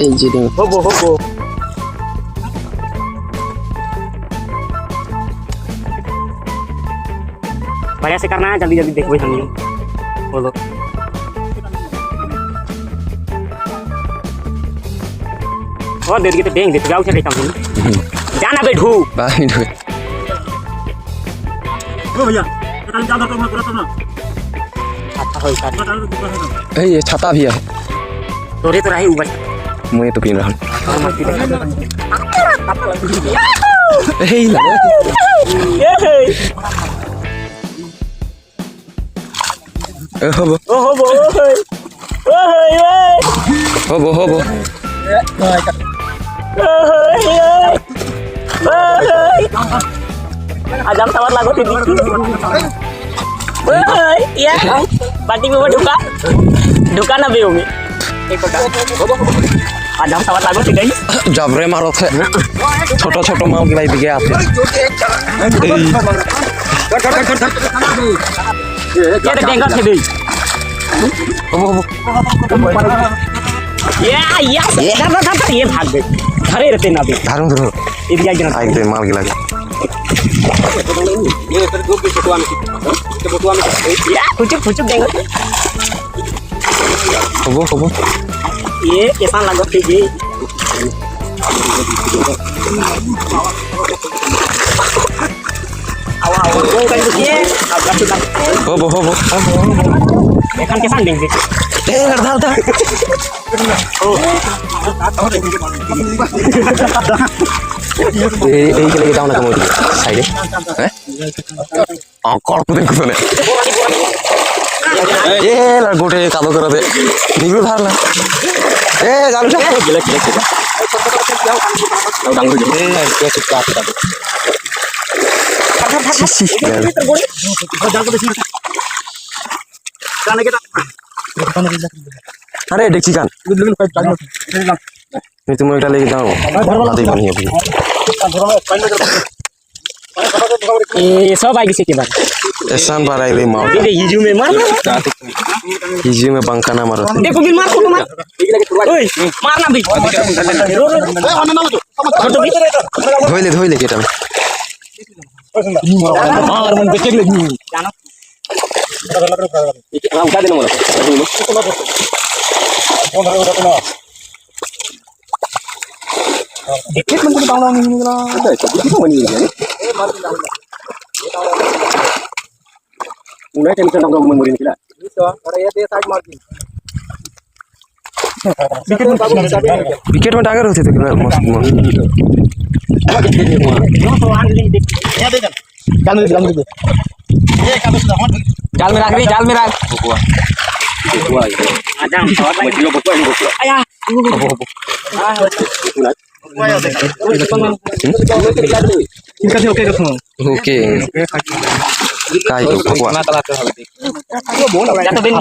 এই যে হবো হবো बढ़िया से करना है जल्दी जल्दी देखो हम बोलो और देर के तो देंगे तो जाओ चले काम जाना बैठू बाहर ढो ओ भैया कल ज्यादा तो मैं पूरा तो ना अच्छा होई का ए ये छाता भी है तोरे तो रही ऊपर मैं तो पीन रहा हूं ए ला হবো ओ हो হবো হবো आजम सवार लागो थी या पार्टी में वो ढुका ना भी होंगे एक आजम सवार लागो थी गई जबरे मारो थे छोटा छोटा माल गिलाई दिखे आते ये तो डेंगा थे भी हबो हबो ये भाग गए घरे रहते ना भी धारूं धरो ये भी आइए आइ दे माल गिला कुछ देंगे हबो हबो ये कैसा लगा थी जी आवा वो कर दीजिए अब हबो हबो एकान कैसा देंगे ए धार धार এই কে দাও না কম সাইডে হ্যাঁ কর্প দেখো না এ লা গোটে কালো করে দে নিগু ধার না এ জালু সব গেলে গেলে দাও ডাঙ্গু এ কে কি কাট কাট ছি जाने के আরে দেখছি কান তুমি এটা লেগে দাও আদি বানিয়ে আপনি ये सब आएगी से के बाद एसान बाराई ले मार ये हिजू में मार हिजू में बंका ना मारो देखो बिल मार को मार ओए मारना भी धोइले केटा मार मन बेचे ले जानो उठा देना मोला एक मन को डाउन नहीं निकला कितना बनी है उन्हें टेंशन ना मन मरी निकला और ये दे साइड मार दी विकेट में टागर होते थे कितना मस्त मस्त जाल में रख रे जाल में रख आया ओके काय तो भगवान बोल रहा है तो बेन